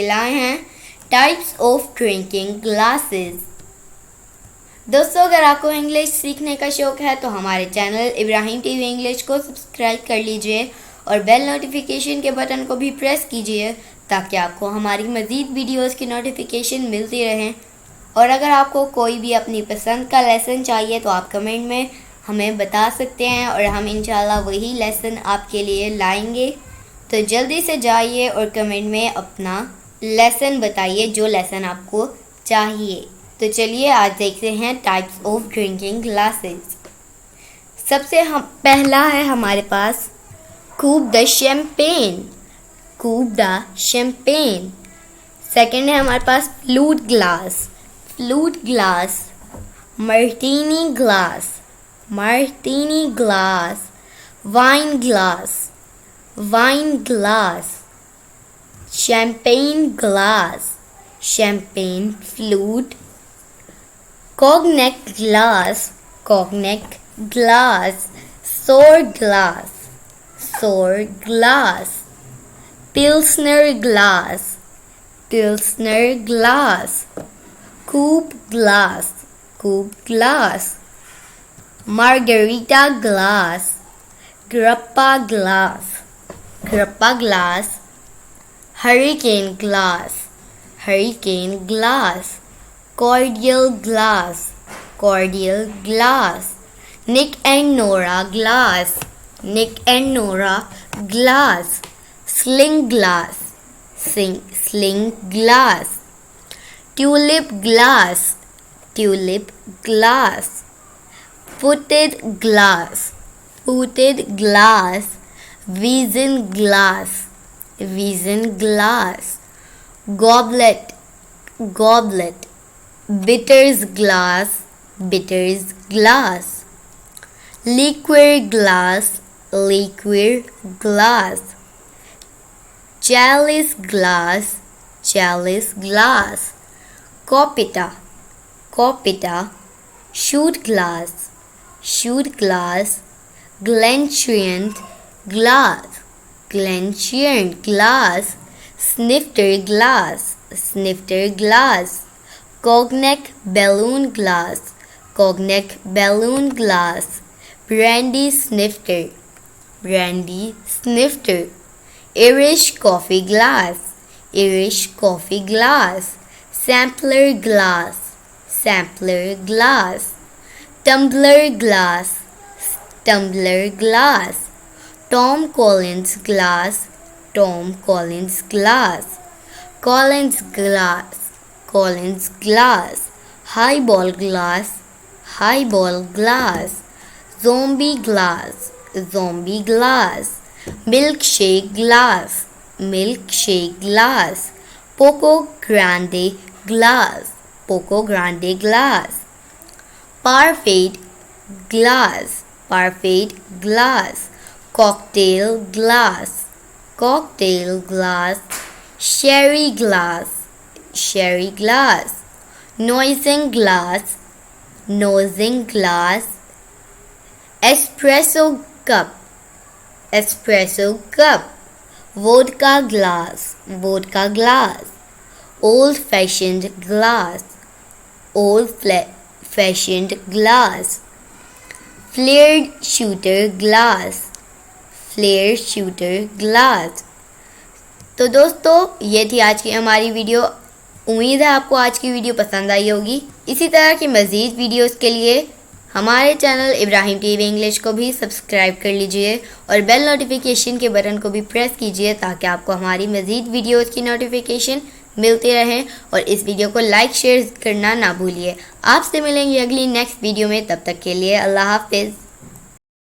लाए हैं types of drinking glasses. दोस्तों, अगर आपको इंग्लिश सीखने का शौक है तो हमारे चैनल इब्राहिम टीवी इंग्लिश को सब्सक्राइब कर लीजिए और बेल नोटिफिकेशन के बटन को भी प्रेस कीजिए ताकि आपको हमारी मज़ीद वीडियोस की नोटिफिकेशन मिलती रहें। और अगर आपको कोई भी अपनी पसंद का लेसन चाहिए तो आप कमेंट में हमें बता सकते हैं और हम इंशाल्लाह वही लेसन आपके लिए लाएंगे। तो जल्दी से जाइए और कमेंट में अपना लेसन बताइए जो लेसन आपको चाहिए। तो चलिए आज देखते हैं टाइप्स ऑफ ड्रिंकिंग ग्लासेस। सबसे पहला है हमारे पास coupe de champagne, coupe de champagne. Second है हमारे पास flute glass, flute glass. Martini glass, martini glass. Wine glass, wine glass. Champagne glass, champagne flute. Cognac glass, cognac glass. Sour glass, sour glass. Pilsner glass, pilsner glass. Coupe glass, coupe glass. Margarita glass, grappa glass, grappa glass. Hurricane glass, hurricane glass. Cordial glass, cordial glass. Nick and Nora glass, Nick and Nora glass. Sling glass, sling glass. Tulip glass, tulip glass. Footed glass, footed glass. Vision glass, vision glass. Goblet, goblet. Bitters glass, bitters glass. Liqueur glass, liqueur glass. Chalice glass, chalice glass. Copita, copita. Shot glass, shot glass. Glencairn glass, Glencairn glass. Snifter glass, snifter glass. Cognac balloon glass, cognac balloon glass. Brandy snifter, brandy snifter. Irish coffee glass, Irish coffee glass. Sampler glass, sampler glass. Tumbler glass, tumbler glass. Tom Collins glass, Tom Collins glass. Collins glass, Collins glass. Highball glass, highball glass. Zombie glass, zombie glass. Milk shake glass, milk shake glass. Poco grande glass, poco grande glass. Parfait glass, parfait glass. Cocktail glass, cocktail glass. Sherry glass, sherry glass. Nosing glass, nosing glass. Espresso cup, espresso cup. Vodka glass, vodka glass. Old fashioned glass, old fashioned glass. Flared shooter glass, flare shooter glass. तो दोस्तों, ये थी आज की हमारी video. उम्मीद है आपको आज की वीडियो पसंद आई होगी। इसी तरह की मज़ीद वीडियोस के लिए हमारे चैनल इब्राहिम टीवी इंग्लिश को भी सब्सक्राइब कर लीजिए और बेल नोटिफिकेशन के बटन को भी प्रेस कीजिए ताकि आपको हमारी मज़ीद वीडियोस की नोटिफिकेशन मिलते रहें। और इस वीडियो को लाइक शेयर करना ना भूलिए। आपसे मिलेंगे अगली नेक्स्ट वीडियो में, तब तक के लिए अल्लाह हाफिज़।